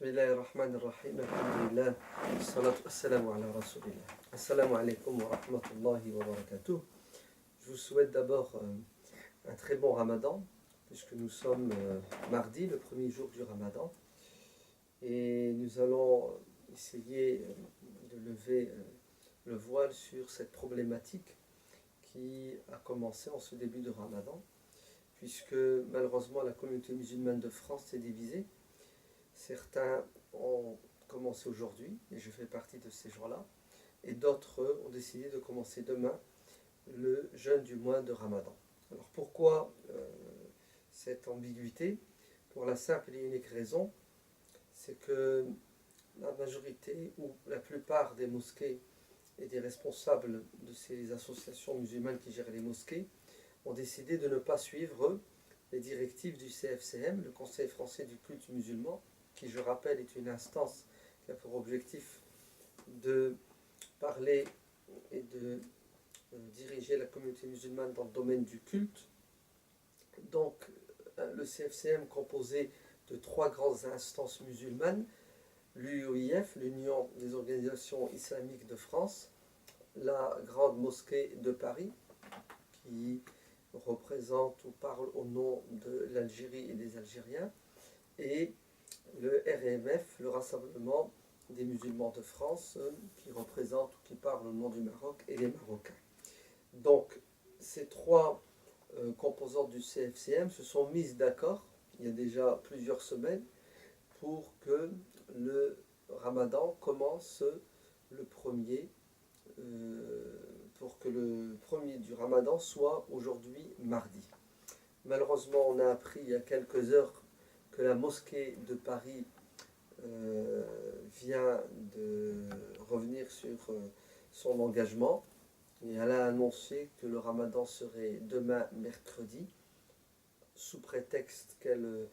Bismillahirrahmanirrahim. Alhamdulillah. Salatu wassalamu ala rasulillah. Assalamu alaikum wa rahmatullahi wa barakatuh. Je vous souhaite d'abord un très bon ramadan, puisque nous sommes mardi, le premier jour du ramadan. Et nous allons essayer de lever le voile sur cette problématique qui a commencé en ce début de ramadan, puisque malheureusement la communauté musulmane de France s'est divisée. Certains ont commencé aujourd'hui, et je fais partie de ces gens-là, et d'autres ont décidé de commencer demain le jeûne du mois de Ramadan. Alors pourquoi cette ambiguïté? Pour la simple et unique raison, c'est que la majorité ou la plupart des mosquées et des responsables de ces associations musulmanes qui gèrent les mosquées ont décidé de ne pas suivre les directives du CFCM, le Conseil français du culte musulman, qui, je rappelle, est une instance qui a pour objectif de parler et de diriger la communauté musulmane dans le domaine du culte. Donc, le CFCM, composé de trois grandes instances musulmanes, l'UOIF, l'Union des organisations islamiques de France, la Grande Mosquée de Paris, qui représente ou parle au nom de l'Algérie et des Algériens, et le RMF, le Rassemblement des musulmans de France, qui représente ou qui parle au nom du Maroc et les Marocains. Donc, ces trois composantes du CFCM se sont mises d'accord, il y a déjà plusieurs semaines, pour que le Ramadan commence le premier, pour que le premier du Ramadan soit aujourd'hui mardi. Malheureusement, on a appris il y a quelques heures que la mosquée de Paris vient de revenir sur son engagement et elle a annoncé que le Ramadan serait demain mercredi, sous prétexte qu'elle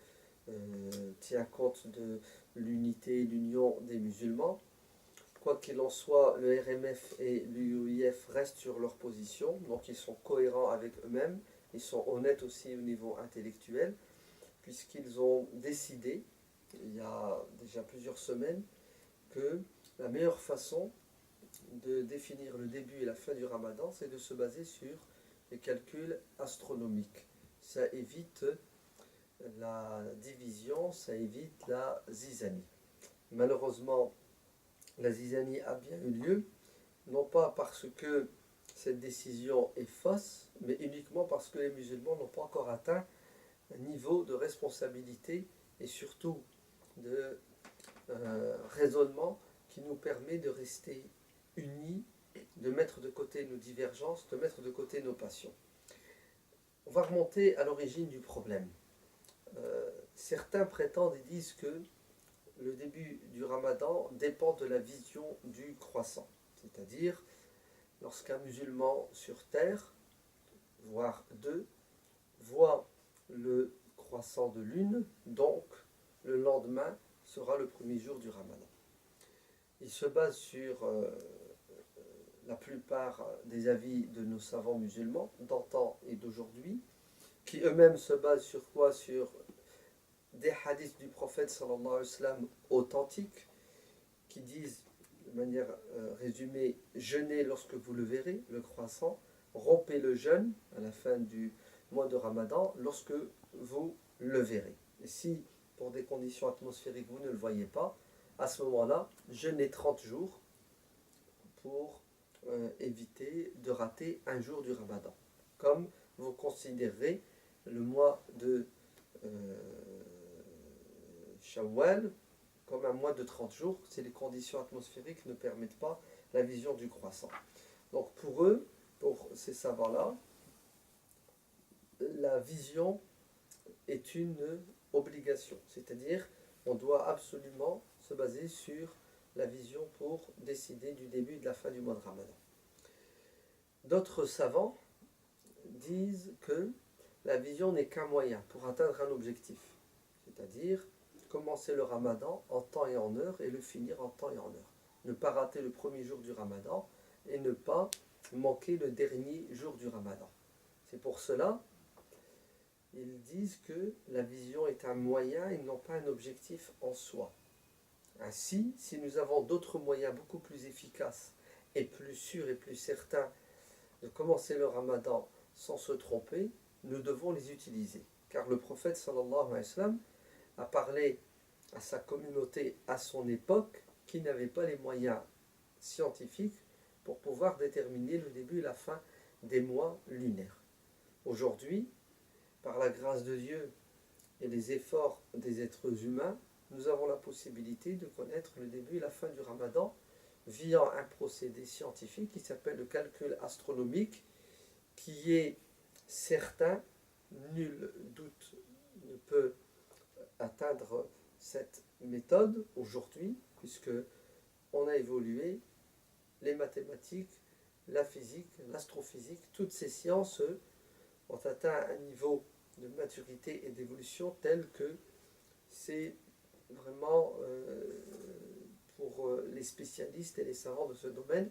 tient compte de l'unité et l'union des musulmans. Quoi qu'il en soit, le RMF et l'UOIF restent sur leur position, donc ils sont cohérents avec eux-mêmes, ils sont honnêtes aussi au niveau intellectuel, puisqu'ils ont décidé, il y a déjà plusieurs semaines, que la meilleure façon de définir le début et la fin du Ramadan, c'est de se baser sur les calculs astronomiques. Ça évite la division, ça évite la zizanie. Malheureusement, la zizanie a bien eu lieu, non pas parce que cette décision est fausse, mais uniquement parce que les musulmans n'ont pas encore atteint un niveau de responsabilité et surtout de raisonnement qui nous permet de rester unis, de mettre de côté nos divergences, de mettre de côté nos passions. On va remonter à l'origine du problème. Certains prétendent et disent que le début du Ramadan dépend de la vision du croissant, c'est-à-dire lorsqu'un musulman sur terre, voire deux, voit le croissant de lune, donc le lendemain sera le premier jour du Ramadan. Il se base sur la plupart des avis de nos savants musulmans d'antan et d'aujourd'hui, qui eux-mêmes se basent sur quoi? Sur des hadiths du prophète sallallahu alayhi wa sallam authentiques, qui disent de manière résumée: jeûnez lorsque vous le verrez, le croissant, rompez le jeûne à la fin du mois de Ramadan lorsque vous le verrez. Et si pour des conditions atmosphériques vous ne le voyez pas, à ce moment-là, jeûnez 30 jours pour éviter de rater un jour du Ramadan. Comme vous considérez le mois de Shawwal comme un mois de 30 jours, si les conditions atmosphériques ne permettent pas la vision du croissant. Donc pour eux, pour ces savants-là, la vision est une obligation, c'est-à-dire on doit absolument se baser sur la vision pour décider du début et de la fin du mois de Ramadan. D'autres savants disent que la vision n'est qu'un moyen pour atteindre un objectif, c'est-à-dire commencer le Ramadan en temps et en heure et le finir en temps et en heure. Ne pas rater le premier jour du Ramadan et ne pas manquer le dernier jour du Ramadan. C'est pour cela ils disent que la vision est un moyen et non pas un objectif en soi. Ainsi, si nous avons d'autres moyens beaucoup plus efficaces et plus sûrs et plus certains de commencer le ramadan sans se tromper, nous devons les utiliser. Car le prophète sallallahu alayhi wa sallam a parlé à sa communauté à son époque qui n'avait pas les moyens scientifiques pour pouvoir déterminer le début et la fin des mois lunaires. Aujourd'hui, par la grâce de Dieu et les efforts des êtres humains, nous avons la possibilité de connaître le début et la fin du ramadan via un procédé scientifique qui s'appelle le calcul astronomique, qui est certain, nul doute ne peut atteindre cette méthode aujourd'hui, puisque on a évolué, les mathématiques, la physique, l'astrophysique, toutes ces sciences ont atteint un niveau de maturité et d'évolution tel que c'est vraiment pour les spécialistes et les savants de ce domaine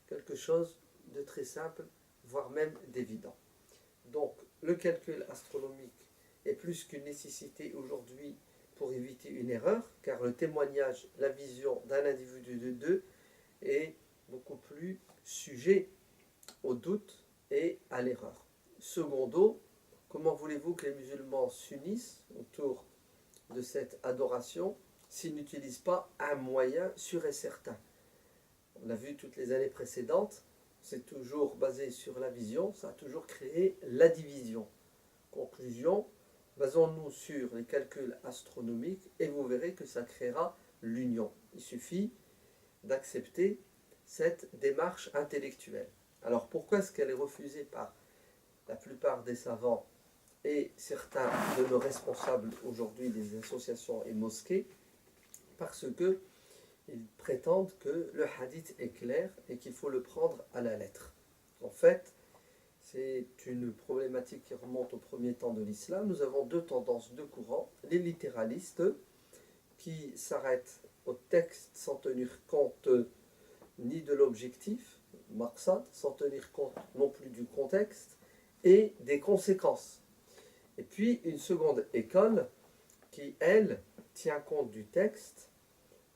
quelque chose de très simple, voire même d'évident. Donc le calcul astronomique est plus qu'une nécessité aujourd'hui pour éviter une erreur, car le témoignage, la vision d'un individu de deux est beaucoup plus sujet au doute et à l'erreur. Secondo, comment voulez-vous que les musulmans s'unissent autour de cette adoration s'ils n'utilisent pas un moyen sûr et certain? On l'a vu toutes les années précédentes, c'est toujours basé sur la vision, ça a toujours créé la division. Conclusion, basons-nous sur les calculs astronomiques et vous verrez que ça créera l'union. Il suffit d'accepter cette démarche intellectuelle. Alors pourquoi est-ce qu'elle est refusée par la plupart des savants et certains de nos responsables aujourd'hui des associations et mosquées? Parce que ils prétendent que le hadith est clair et qu'il faut le prendre à la lettre. En fait, c'est une problématique qui remonte au premier temps de l'islam. Nous avons deux tendances, deux courants. Les littéralistes qui s'arrêtent au texte sans tenir compte ni de l'objectif, maqsad, sans tenir compte non plus du contexte et des conséquences. Et puis une seconde école qui, elle, tient compte du texte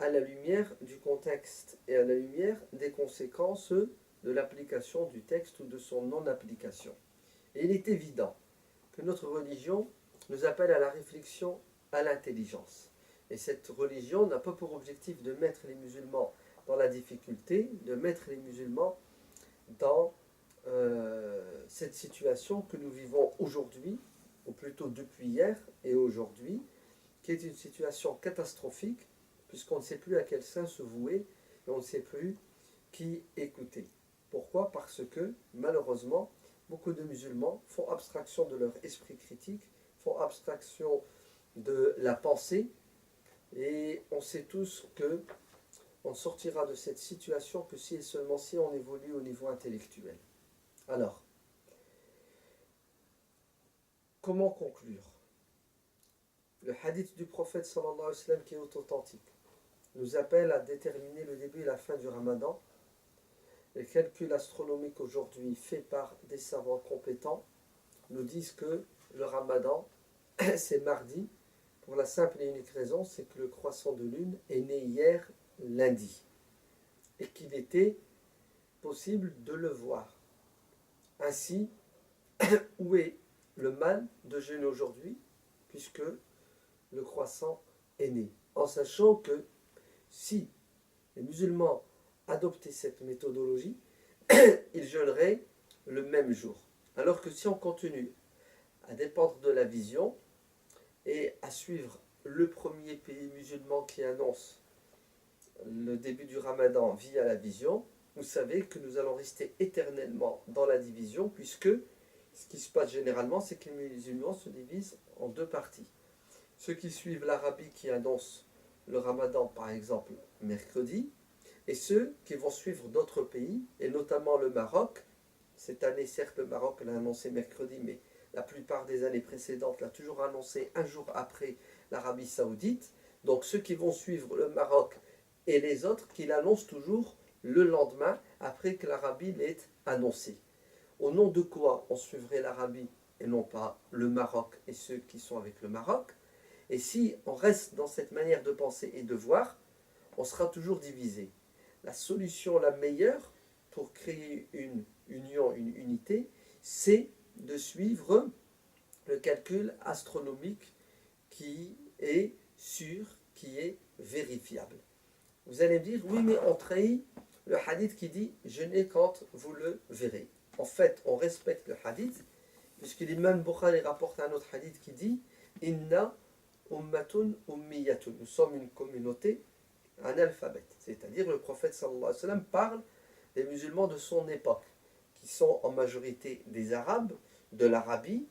à la lumière du contexte et à la lumière des conséquences de l'application du texte ou de son non-application. Et il est évident que notre religion nous appelle à la réflexion, à l'intelligence. Et cette religion n'a pas pour objectif de mettre les musulmans dans la difficulté, de mettre les musulmans dans cette situation que nous vivons aujourd'hui, ou plutôt depuis hier et aujourd'hui, qui est une situation catastrophique, puisqu'on ne sait plus à quel sein se vouer et on ne sait plus qui écouter. Pourquoi? Parce que, malheureusement, beaucoup de musulmans font abstraction de leur esprit critique, font abstraction de la pensée, et on sait tous que on ne sortira de cette situation que si et seulement si on évolue au niveau intellectuel. Alors, comment conclure? Le hadith du prophète sallallahu alayhi wa sallam, qui est authentique, nous appelle à déterminer le début et la fin du ramadan. Les calculs astronomiques aujourd'hui faits par des savants compétents nous disent que le ramadan, c'est mardi, pour la simple et unique raison, c'est que le croissant de lune est né hier lundi et qu'il était possible de le voir. Ainsi, où est le mal de jeûner aujourd'hui, puisque le croissant est né? En sachant que si les musulmans adoptaient cette méthodologie, ils jeûneraient le même jour. Alors que si on continue à dépendre de la vision et à suivre le premier pays musulman qui annonce le début du ramadan via la vision, vous savez que nous allons rester éternellement dans la division, puisque ce qui se passe généralement, c'est que les musulmans se divisent en deux parties. Ceux qui suivent l'Arabie qui annonce le ramadan, par exemple, mercredi, et ceux qui vont suivre d'autres pays, et notamment le Maroc. Cette année, certes, le Maroc l'a annoncé mercredi, mais la plupart des années précédentes l'a toujours annoncé un jour après l'Arabie Saoudite. Donc ceux qui vont suivre le Maroc et les autres qui l'annoncent toujours le lendemain après que l'Arabie l'ait annoncé. Au nom de quoi on suivrait l'Arabie et non pas le Maroc et ceux qui sont avec le Maroc? Et si on reste dans cette manière de penser et de voir, on sera toujours divisé. La solution la meilleure pour créer une union, une unité, c'est de suivre le calcul astronomique qui est sûr, qui est vérifiable. Vous allez me dire, oui, mais on trahit le hadith qui dit « jeûnez quand vous le verrez ». En fait, on respecte le hadith, puisque l'imam Bukhari rapporte un autre hadith qui dit « Inna ummatun ummiyatun ». Nous sommes une communauté analphabète. C'est-à-dire le prophète sallallahu alayhi wa sallam parle des musulmans de son époque, qui sont en majorité des Arabes, de l'Arabie,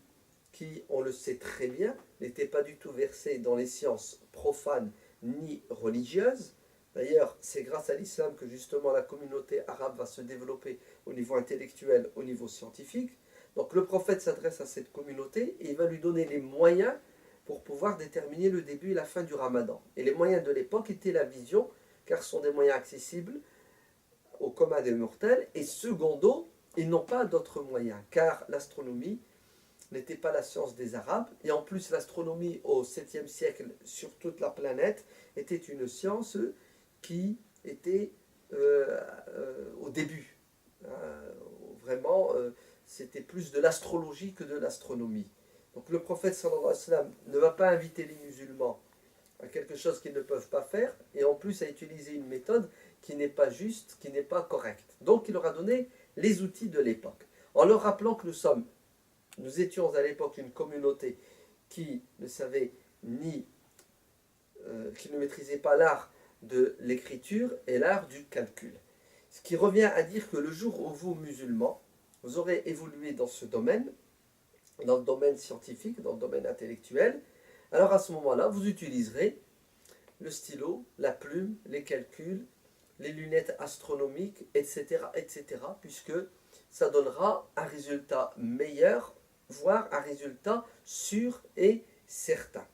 qui, on le sait très bien, n'étaient pas du tout versés dans les sciences profanes ni religieuses. D'ailleurs, c'est grâce à l'islam que justement la communauté arabe va se développer au niveau intellectuel, au niveau scientifique. Donc le prophète s'adresse à cette communauté et il va lui donner les moyens pour pouvoir déterminer le début et la fin du ramadan. Et les moyens de l'époque étaient la vision, car ce sont des moyens accessibles au commun des mortels, et secondo, ils n'ont pas d'autres moyens, car l'astronomie n'était pas la science des Arabes, et en plus l'astronomie au 7e siècle sur toute la planète était une science qui était au début. Vraiment, c'était plus de l'astrologie que de l'astronomie. Donc le prophète sallallahu alayhi wa sallam ne va pas inviter les musulmans à quelque chose qu'ils ne peuvent pas faire, et en plus à utiliser une méthode qui n'est pas juste, qui n'est pas correcte. Donc il leur a donné les outils de l'époque, en leur rappelant que nous étions à l'époque une communauté qui ne savait qui ne maîtrisait pas l'art de l'écriture et l'art du calcul. Ce qui revient à dire que le jour où vous, musulmans, vous aurez évolué dans ce domaine, dans le domaine scientifique, dans le domaine intellectuel, alors à ce moment-là, vous utiliserez le stylo, la plume, les calculs, les lunettes astronomiques, etc., etc., puisque ça donnera un résultat meilleur, voire un résultat sûr et certain.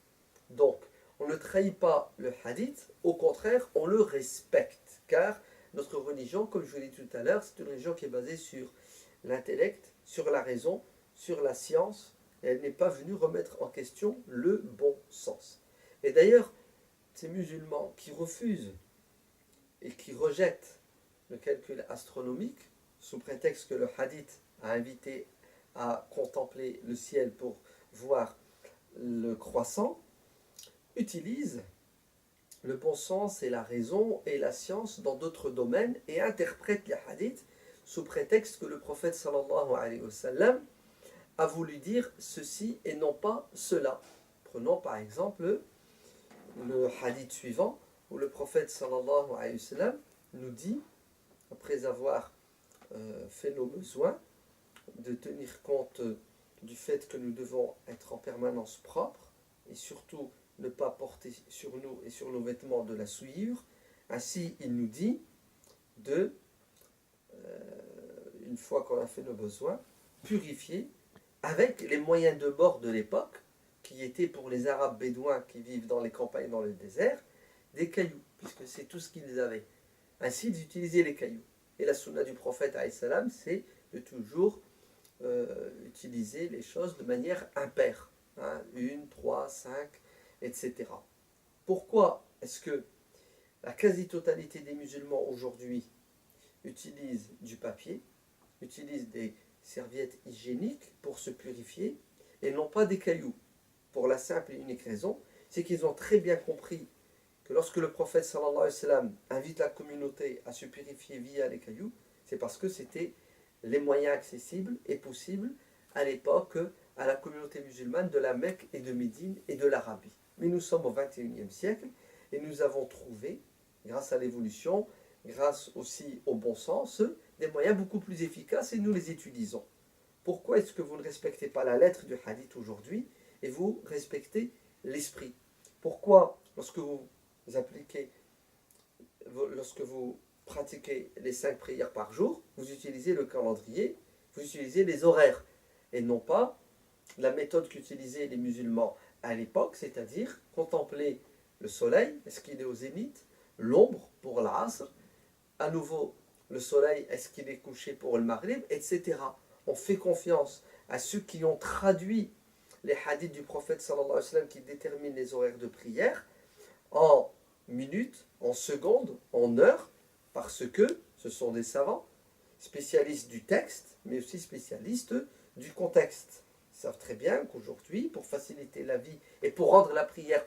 Donc, on ne trahit pas le hadith, au contraire, on le respecte, car notre religion, comme je vous l'ai dit tout à l'heure, c'est une religion qui est basée sur l'intellect, sur la raison, sur la science, et elle n'est pas venue remettre en question le bon sens. Et d'ailleurs, ces musulmans qui refusent et qui rejettent le calcul astronomique, sous prétexte que le hadith a invité à contempler le ciel pour voir le croissant, utilisent le bon sens et la raison et la science dans d'autres domaines et interprètent les hadiths sous prétexte que le prophète sallallahu alayhi wa sallam a voulu dire ceci et non pas cela. Prenons par exemple le hadith suivant où le prophète sallallahu alayhi wa sallam nous dit, après avoir fait nos besoins, de tenir compte du fait que nous devons être en permanence propres et surtout ne pas porter sur nous et sur nos vêtements de la souillure. Ainsi, il nous dit de, une fois qu'on a fait nos besoins, purifier avec les moyens de bord de l'époque, qui étaient pour les Arabes bédouins qui vivent dans les campagnes, dans le désert, des cailloux, puisque c'est tout ce qu'ils avaient. Ainsi, ils utilisaient les cailloux. Et la sunna du prophète, c'est de toujours utiliser les choses de manière impaire. 1, 3, 5, etc. Pourquoi est-ce que la quasi-totalité des musulmans aujourd'hui utilisent du papier, utilisent des serviettes hygiéniques pour se purifier et non pas des cailloux? Pour la simple et unique raison, c'est qu'ils ont très bien compris que lorsque le prophète sallallahu alayhi wa sallam invite la communauté à se purifier via les cailloux, c'est parce que c'était les moyens accessibles et possibles à l'époque à la communauté musulmane de la Mecque et de Médine et de l'Arabie. Mais nous sommes au XXIe siècle et nous avons trouvé, grâce à l'évolution, grâce aussi au bon sens, des moyens beaucoup plus efficaces et nous les utilisons. Pourquoi est-ce que vous ne respectez pas la lettre du hadith aujourd'hui et vous respectez l'esprit? Pourquoi, lorsque vous pratiquez les 5 prières par jour, vous utilisez le calendrier, vous utilisez les horaires, et non pas la méthode qu'utilisaient les musulmans à l'époque, c'est-à-dire contempler le soleil, est-ce qu'il est au zénith, l'ombre pour l'asr, à nouveau le soleil, est-ce qu'il est couché pour le maghrib, etc. On fait confiance à ceux qui ont traduit les hadiths du prophète sallallahu alayhi wa sallam qui déterminent les horaires de prière en minutes, en secondes, en heures, parce que ce sont des savants, spécialistes du texte, mais aussi spécialistes du contexte. Ils savent très bien qu'aujourd'hui, pour faciliter la vie et pour rendre la prière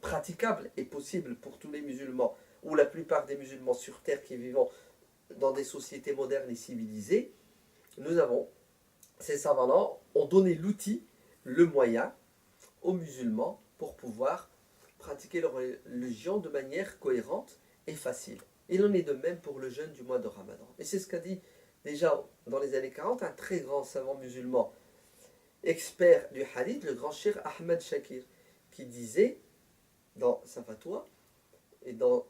praticable et possible pour tous les musulmans, ou la plupart des musulmans sur Terre qui vivent dans des sociétés modernes et civilisées, ces savants-là ont donné l'outil, le moyen aux musulmans pour pouvoir pratiquer leur religion de manière cohérente et facile. Il en est de même pour le jeûne du mois de Ramadan. Et c'est ce qu'a dit déjà dans les années 40 un très grand savant musulman, expert du hadith, le grand cheikh Ahmed Shakir, qui disait dans sa fatwa et dans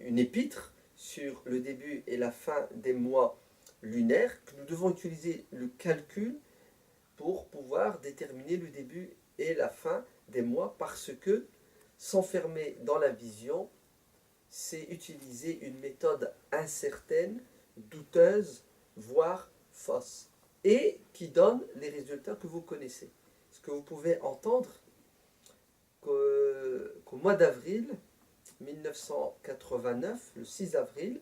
une épître sur le début et la fin des mois lunaires que nous devons utiliser le calcul pour pouvoir déterminer le début et la fin des mois, parce que s'enfermer dans la vision, c'est utiliser une méthode incertaine, douteuse, voire fausse, et qui donne les résultats que vous connaissez. Ce que vous pouvez entendre qu'au mois d'avril 1989, le 6 avril,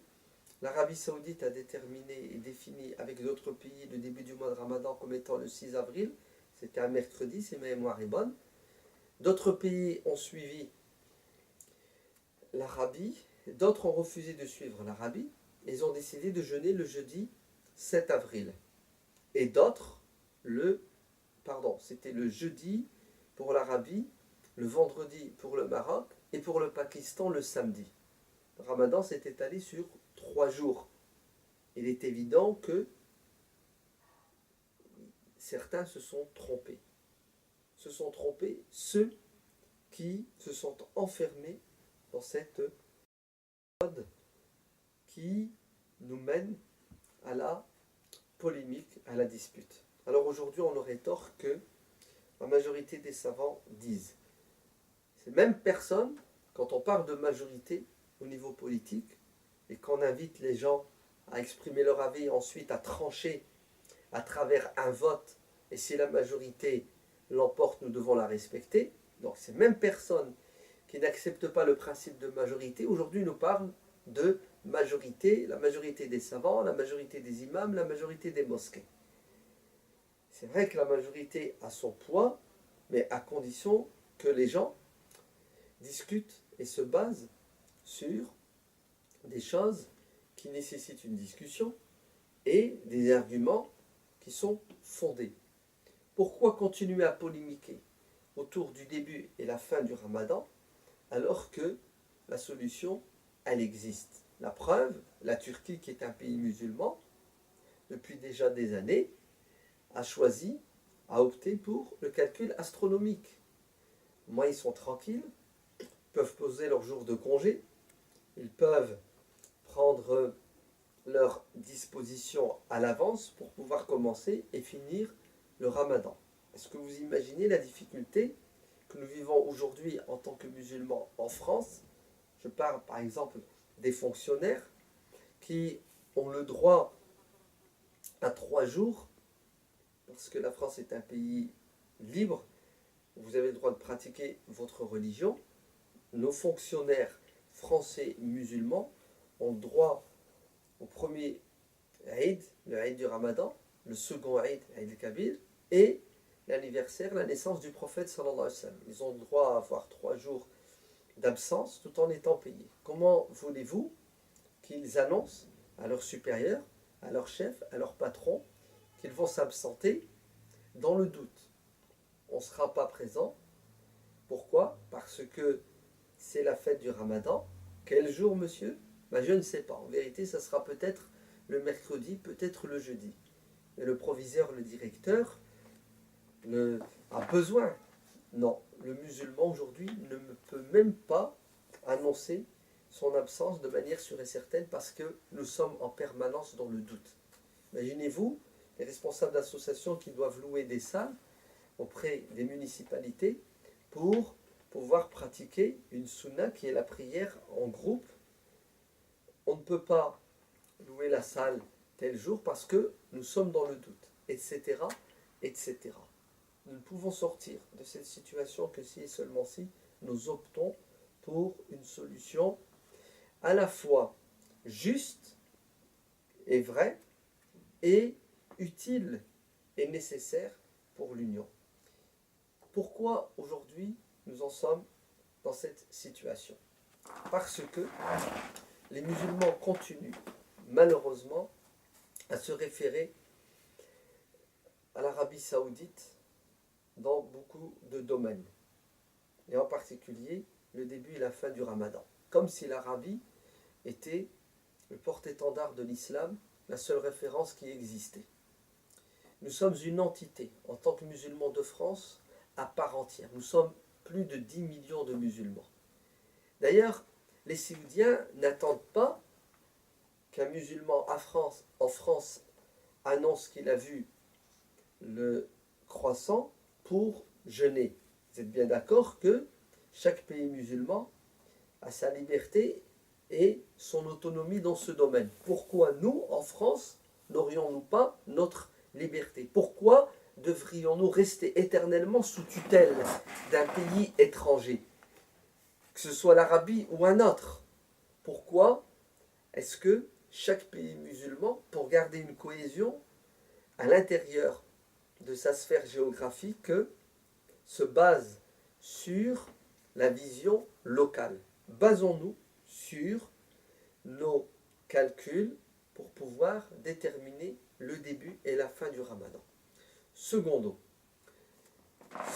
l'Arabie Saoudite a déterminé et défini avec d'autres pays le début du mois de Ramadan comme étant le 6 avril. C'était un mercredi, si ma mémoire est bonne. D'autres pays ont suivi l'Arabie, d'autres ont refusé de suivre l'Arabie. Ils ont décidé de jeûner le jeudi 7 avril. Et d'autres, c'était le jeudi pour l'Arabie, le vendredi pour le Maroc et pour le Pakistan le samedi. Le Ramadan s'est étalé sur 3 jours. Il est évident que certains se sont trompés. Se sont trompés ceux qui se sont enfermés dans cette mode qui nous mène à la polémique, à la dispute. Alors aujourd'hui, on aurait tort que la majorité des savants disent. Ces mêmes personnes, quand on parle de majorité au niveau politique, et qu'on invite les gens à exprimer leur avis, ensuite à trancher à travers un vote, et si la majorité l'emporte, nous devons la respecter. Donc ces mêmes personnes qui n'acceptent pas le principe de majorité, aujourd'hui nous parlent de majorité, la majorité des savants, la majorité des imams, la majorité des mosquées. C'est vrai que la majorité a son poids, mais à condition que les gens discutent et se basent sur des choses qui nécessitent une discussion et des arguments qui sont fondés. Pourquoi continuer à polémiquer autour du début et la fin du Ramadan alors que la solution, elle existe? La preuve, la Turquie, qui est un pays musulman, depuis déjà des années, a opté pour le calcul astronomique. Moi, ils sont tranquilles, ils peuvent poser leurs jours de congé, ils peuvent prendre leurs dispositions à l'avance pour pouvoir commencer et finir le Ramadan. Est-ce que vous imaginez la difficulté que nous vivons aujourd'hui en tant que musulmans en France? Je parle par exemple des fonctionnaires qui ont le droit à 3 jours, parce que la France est un pays libre, vous avez le droit de pratiquer votre religion. Nos fonctionnaires français musulmans ont droit au premier Eid, le Eid du Ramadan, le second Eid, Eid al-Kabir, et l'anniversaire, la naissance du prophète sallallahu alayhi wa sallam. Ils ont le droit à avoir 3 jours d'absence tout en étant payés. Comment voulez-vous qu'ils annoncent à leurs supérieurs, à leurs chefs, à leurs patrons, qu'ils vont s'absenter dans le doute? On ne sera pas présent. Pourquoi? Parce que c'est la fête du Ramadan. Quel jour, monsieur? Je ne sais pas. En vérité, ça sera peut-être le mercredi, peut-être le jeudi. Et le proviseur, le directeur, a besoin. Non, le musulman aujourd'hui ne peut même pas annoncer son absence de manière sûre et certaine parce que nous sommes en permanence dans le doute. Imaginez-vous les responsables d'associations qui doivent louer des salles auprès des municipalités pour pouvoir pratiquer une sunna qui est la prière en groupe. On ne peut pas louer la salle tel jour parce que nous sommes dans le doute, etc., etc. Nous ne pouvons sortir de cette situation que si et seulement si nous optons pour une solution à la fois juste et vraie et utile et nécessaire pour l'Union. Pourquoi aujourd'hui nous en sommes dans cette situation? Parce que les musulmans continuent malheureusement à se référer à l'Arabie Saoudite dans beaucoup de domaines, et en particulier le début et la fin du Ramadan, comme si l'Arabie était le porte-étendard de l'islam, la seule référence qui existait. Nous sommes une entité, en tant que musulmans de France, à part entière. Nous sommes plus de 10 millions de musulmans. D'ailleurs, les Saoudiens n'attendent pas qu'un musulman en France annonce qu'il a vu le croissant pour jeûner. Vous êtes bien d'accord que chaque pays musulman a sa liberté et son autonomie dans ce domaine. Pourquoi nous, en France, n'aurions-nous pas notre liberté? Pourquoi devrions-nous rester éternellement sous tutelle d'un pays étranger, que ce soit l'Arabie ou un autre? Pourquoi est-ce que chaque pays musulman, pour garder une cohésion à l'intérieur de sa sphère géographique, se base sur la vision locale? Basons-nous sur nos calculs pour pouvoir déterminer le début et la fin du Ramadan. Secondo,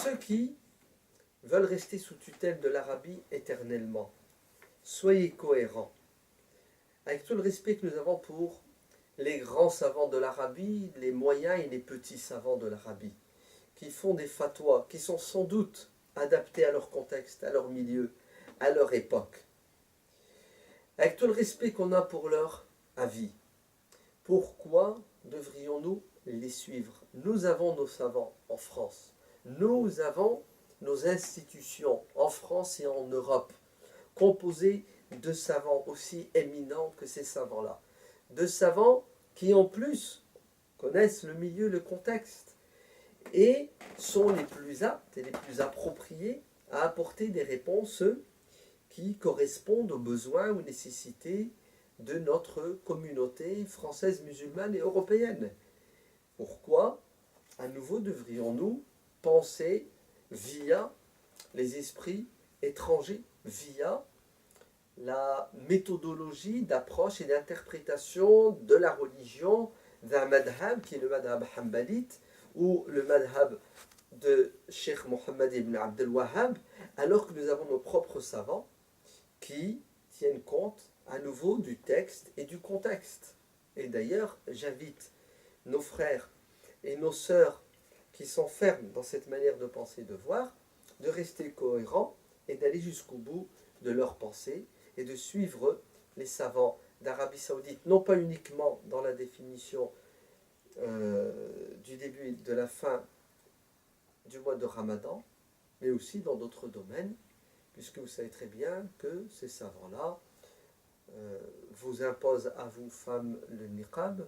ceux qui veulent rester sous tutelle de l'Arabie éternellement, soyez cohérents. Avec tout le respect que nous avons pour les grands savants de l'Arabie, les moyens et les petits savants de l'Arabie, qui font des fatwas, qui sont sans doute adaptés à leur contexte, à leur milieu, à leur époque. Avec tout le respect qu'on a pour leur avis, pourquoi devrions-nous les suivre? Nous avons nos savants en France. Nous avons nos institutions en France et en Europe, composées de savants aussi éminents que ces savants-là. De savants qui en plus connaissent le milieu, le contexte, et sont les plus aptes et les plus appropriés à apporter des réponses qui correspondent aux besoins ou nécessités de notre communauté française, musulmane et européenne. Pourquoi, à nouveau, devrions-nous penser via les esprits étrangers, via la méthodologie d'approche et d'interprétation de la religion d'un madhab qui est le madhab hanbalite ou le madhab de Cheikh Mohammed ibn Abdel Wahhab, alors que nous avons nos propres savants qui tiennent compte à nouveau du texte et du contexte. Et d'ailleurs, j'invite nos frères et nos sœurs qui sont fermes dans cette manière de penser et de voir, de rester cohérents et d'aller jusqu'au bout de leur pensée et de suivre les savants d'Arabie Saoudite, non pas uniquement dans la définition du début et de la fin du mois de Ramadan, mais aussi dans d'autres domaines, puisque vous savez très bien que ces savants-là vous imposent à vous, femmes, le niqab.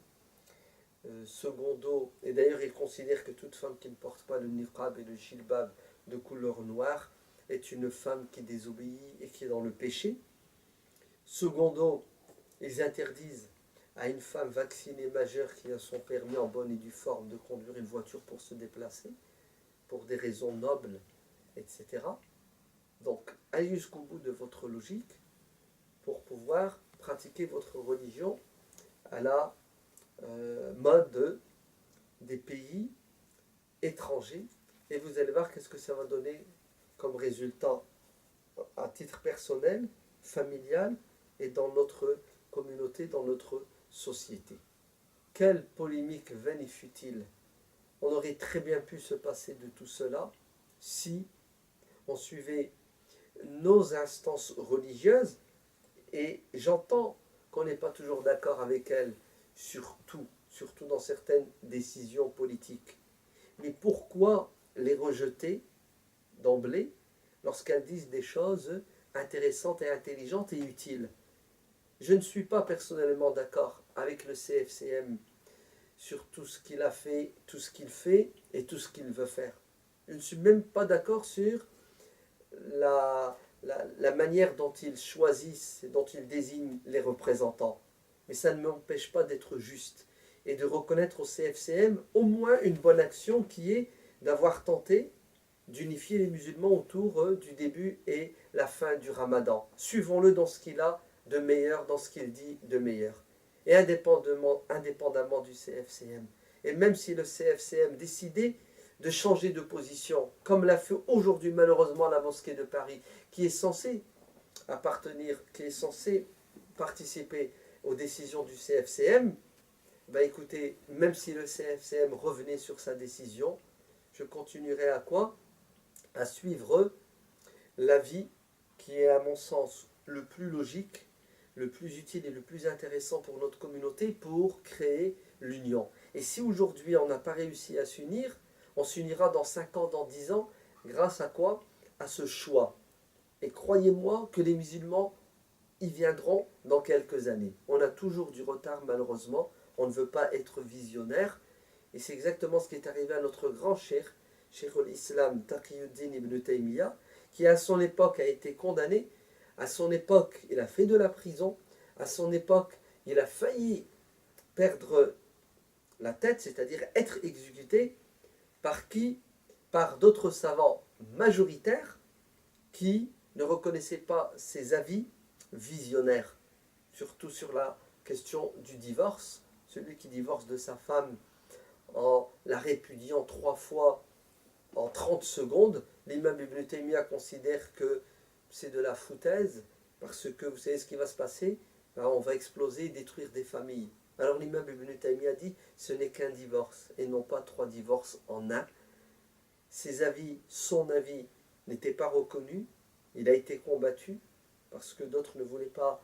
Secondo, et d'ailleurs ils considèrent que toute femme qui ne porte pas le niqab et le jilbab de couleur noire est une femme qui désobéit et qui est dans le péché. Secondo, ils interdisent à une femme vaccinée majeure qui a son permis en bonne et due forme de conduire une voiture pour se déplacer, pour des raisons nobles, etc. Donc, allez jusqu'au bout de votre logique pour pouvoir pratiquer votre religion à la mode des pays étrangers, et vous allez voir qu'est-ce que ça va donner comme résultat à titre personnel, familial et dans notre communauté, dans notre société. Quelle polémique vaine et futile! On aurait très bien pu se passer de tout cela si on suivait nos instances religieuses, et j'entends qu'on n'est pas toujours d'accord avec elles, surtout dans certaines décisions politiques. Mais pourquoi les rejeter d'emblée lorsqu'elles disent des choses intéressantes et intelligentes et utiles? Je ne suis pas personnellement d'accord avec le CFCM sur tout ce qu'il a fait, tout ce qu'il fait et tout ce qu'il veut faire. Je ne suis même pas d'accord sur la la manière dont ils choisissent et dont ils désignent les représentants. Mais ça ne m'empêche pas d'être juste et de reconnaître au CFCM au moins une bonne action qui est d'avoir tenté d'unifier les musulmans autour du début et la fin du Ramadan. Suivons-le dans ce qu'il a de meilleur, dans ce qu'il dit de meilleur. Et indépendamment du CFCM. Et même si le CFCM décidait de changer de position, comme l'a fait aujourd'hui malheureusement la mosquée de Paris, qui est censée participer aux décisions du CFCM, ben écoutez, même si le CFCM revenait sur sa décision, je continuerai à quoi? À suivre l'avis qui est à mon sens le plus logique, le plus utile et le plus intéressant pour notre communauté pour créer l'union. Et si aujourd'hui on n'a pas réussi à s'unir, on s'unira dans 5 ans, dans 10 ans, grâce à quoi? À ce choix. Et croyez-moi que les musulmans y viendront dans quelques années. On a toujours du retard malheureusement, on ne veut pas être visionnaire, et c'est exactement ce qui est arrivé à notre grand cheikh, Cheikh al-Islam Taqiyuddin ibn Taymiyyah, qui à son époque a été condamné, à son époque il a fait de la prison, à son époque il a failli perdre la tête, c'est-à-dire être exécuté, par qui? Par d'autres savants majoritaires qui ne reconnaissaient pas ses avis visionnaires, surtout sur la question du divorce. Celui qui divorce de sa femme en la répudiant 3 fois en 30 secondes, l'imam Ibn Taymiyyah considère que c'est de la foutaise, parce que vous savez ce qui va se passer? On va exploser et détruire des familles. Alors l'imam Ibn Taymiyyah dit ce n'est qu'un divorce et non pas 3 divorces en un. Ses avis, son avis n'était pas reconnu, il a été combattu parce que d'autres ne voulaient pas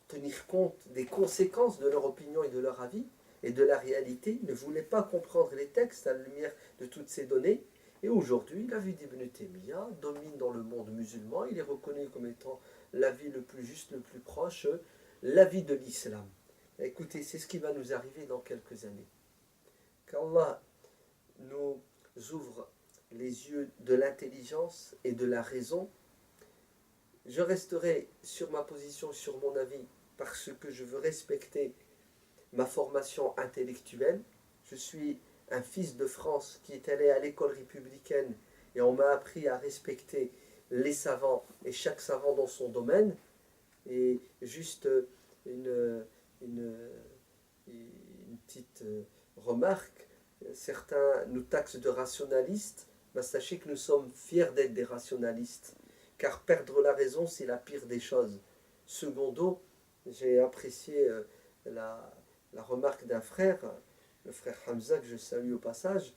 tenir compte des conséquences de leur opinion et de leur avis et de la réalité, ne voulaient pas comprendre les textes à la lumière de toutes ces données. Et aujourd'hui, l'avis d'Ibn Taymiyyah domine dans le monde musulman, il est reconnu comme étant l'avis le plus juste, le plus proche, l'avis de l'islam. Écoutez, c'est ce qui va nous arriver dans quelques années. Qu'Allah nous ouvre les yeux de l'intelligence et de la raison. Je resterai sur ma position, sur mon avis, parce que je veux respecter ma formation intellectuelle. Je suis un fils de France qui est allé à l'école républicaine et on m'a appris à respecter les savants et chaque savant dans son domaine. Et juste une petite remarque, certains nous taxent de rationalistes, ben sachez que nous sommes fiers d'être des rationalistes, car perdre la raison c'est la pire des choses. Secondo, j'ai apprécié la remarque d'un frère, le frère Hamza, que je salue au passage,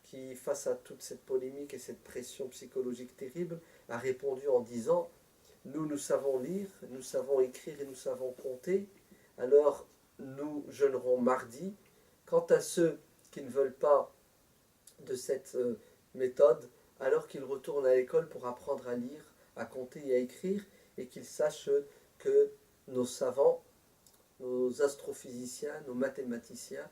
qui, face à toute cette polémique et cette pression psychologique terrible, a répondu en disant « Nous savons lire, nous savons écrire et nous savons compter, alors nous jeûnerons mardi. Quant à ceux qui ne veulent pas de cette méthode, alors qu'ils retournent à l'école pour apprendre à lire, à compter et à écrire, et qu'ils sachent que nos savants, nos astrophysiciens, nos mathématiciens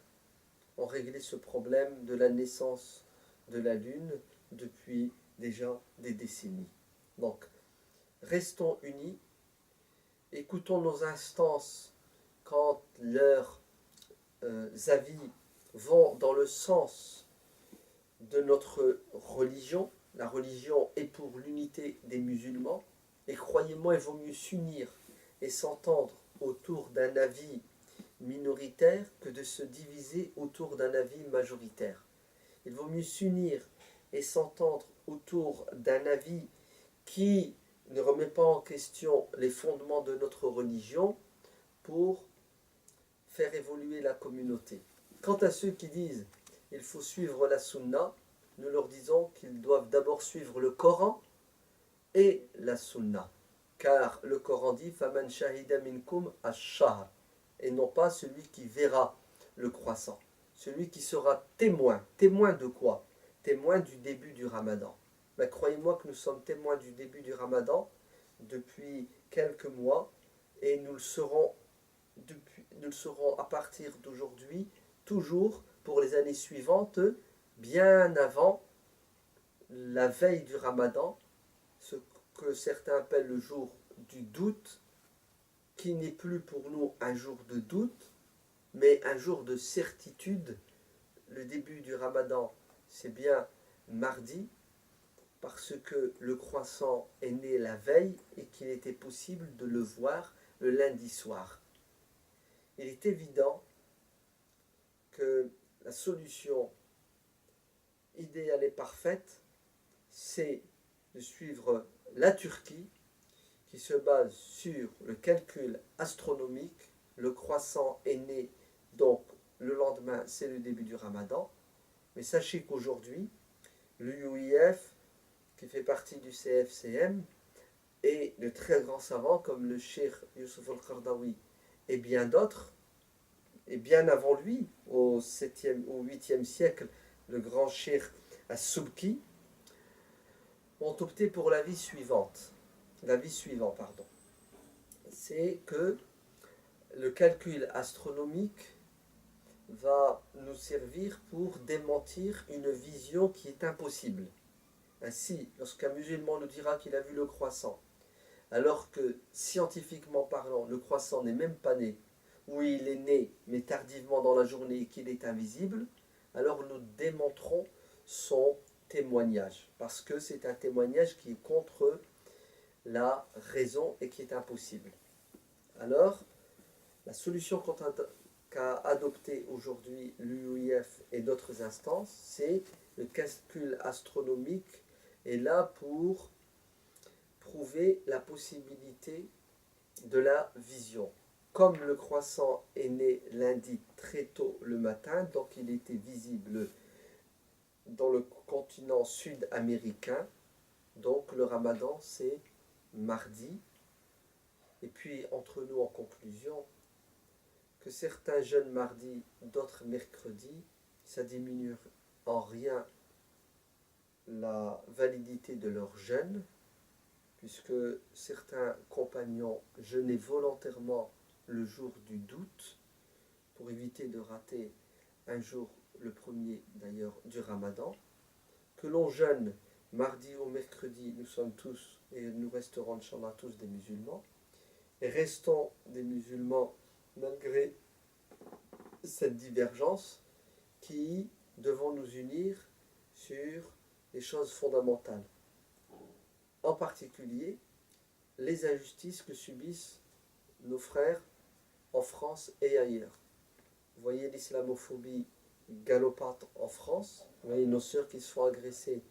ont réglé ce problème de la naissance de la Lune depuis déjà des décennies. Donc, restons unis, écoutons nos instances quand leurs avis vont dans le sens de notre religion. La religion est pour l'unité des musulmans, et croyez-moi, il vaut mieux s'unir et s'entendre autour d'un avis minoritaire que de se diviser autour d'un avis majoritaire. Il vaut mieux s'unir et s'entendre autour d'un avis qui ne remet pas en question les fondements de notre religion pour faire évoluer la communauté. Quant à ceux qui disent il faut suivre la sunna, nous leur disons qu'ils doivent d'abord suivre le Coran et la sunna. Car le Coran dit Faman shahida minkum ash-shahr, et non pas celui qui verra le croissant. Celui qui sera témoin. Témoin de quoi? Témoin du début du Ramadan. Ben, croyez-moi que nous sommes témoins du début du Ramadan depuis quelques mois, et nous le serons à partir d'aujourd'hui, toujours pour les années suivantes, bien avant la veille du Ramadan, ce que certains appellent le jour du doute, qui n'est plus pour nous un jour de doute, mais un jour de certitude. Le début du Ramadan, c'est bien mardi, parce que le croissant est né la veille et qu'il était possible de le voir le lundi soir. Il est évident que la solution idéale et parfaite, c'est de suivre la Turquie, qui se base sur le calcul astronomique. Le croissant est né, donc le lendemain, c'est le début du Ramadan. Mais sachez qu'aujourd'hui, l'UIF, qui fait partie du CFCM, et de très grands savants comme le Cheikh Youssef al-Qardawi et bien d'autres, et bien avant lui, au 7e, au 8e siècle, le grand Cheikh As-Subki, ont opté pour l'avis suivant, c'est que le calcul astronomique va nous servir pour démentir une vision qui est impossible. Ainsi, lorsqu'un musulman nous dira qu'il a vu le croissant, alors que scientifiquement parlant, le croissant n'est même pas né, ou il est né mais tardivement dans la journée et qu'il est invisible, alors nous démontrons son témoignage, parce que c'est un témoignage qui est contre la raison et qui est impossible. Alors, la solution qu'a adoptée aujourd'hui l'UIF et d'autres instances, c'est le calcul astronomique est là pour prouver la possibilité de la vision. Comme le croissant est né lundi très tôt le matin, donc il était visible dans le continent sud-américain, donc le Ramadan c'est mardi. Et puis entre nous en conclusion, que certains jeûnent mardi, d'autres mercredi, ça diminue en rien la validité de leur jeûne, puisque certains compagnons jeûnaient volontairement le jour du doute pour éviter de rater un jour, le premier d'ailleurs, du Ramadan. Que l'on jeûne mardi ou mercredi, nous sommes tous et nous resterons inchallah tous des musulmans, et restons des musulmans malgré cette divergence qui devons nous unir sur les choses fondamentales, en particulier les injustices que subissent nos frères en France et ailleurs. Vous voyez l'islamophobie galopante en France, vous voyez nos sœurs qui se font agresser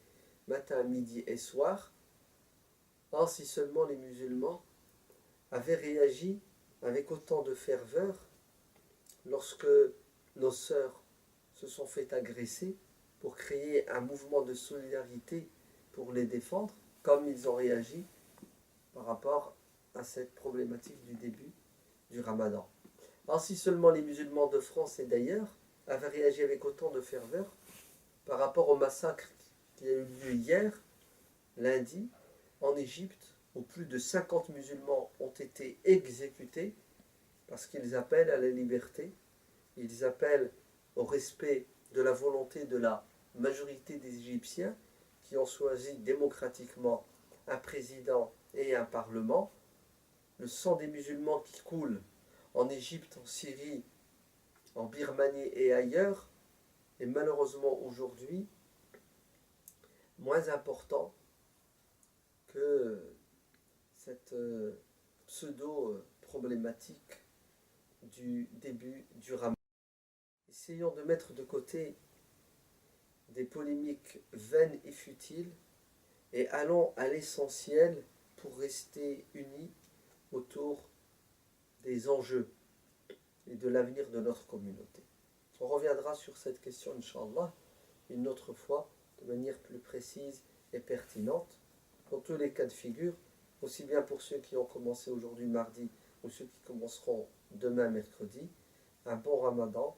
matin, midi et soir. Or, si seulement les musulmans avaient réagi avec autant de ferveur lorsque nos sœurs se sont fait agresser, pour créer un mouvement de solidarité pour les défendre, comme ils ont réagi par rapport à cette problématique du début du Ramadan. Alors si seulement les musulmans de France et d'ailleurs avaient réagi avec autant de ferveur par rapport au massacre qui a eu lieu hier, lundi, en Égypte, où plus de 50 musulmans ont été exécutés parce qu'ils appellent à la liberté, ils appellent au respect de la volonté de la majorité des Égyptiens qui ont choisi démocratiquement un président et un parlement. Le sang des musulmans qui coule en Égypte, en Syrie, en Birmanie et ailleurs est malheureusement aujourd'hui moins important que cette pseudo-problématique du début du Ramadan. Essayons de mettre de côté des polémiques vaines et futiles et allons à l'essentiel pour rester unis autour des enjeux et de l'avenir de notre communauté. On reviendra sur cette question, Inch'Allah, une autre fois, de manière plus précise et pertinente. Dans tous les cas de figure, aussi bien pour ceux qui ont commencé aujourd'hui mardi ou ceux qui commenceront demain mercredi, un bon Ramadan.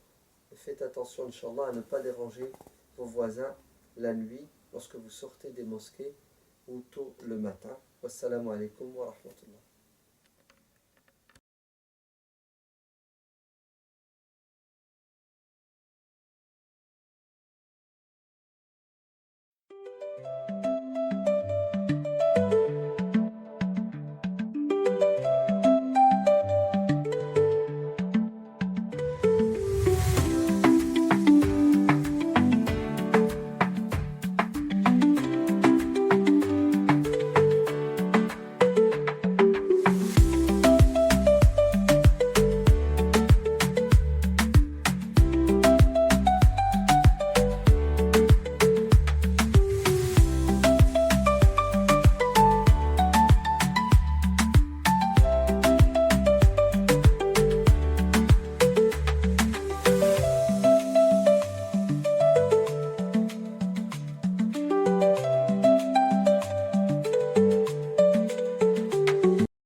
Et faites attention, Inch'Allah, à ne pas déranger vos voisins la nuit lorsque vous sortez des mosquées ou tôt le matin. Wassalamu alaikum wa rahmatullah.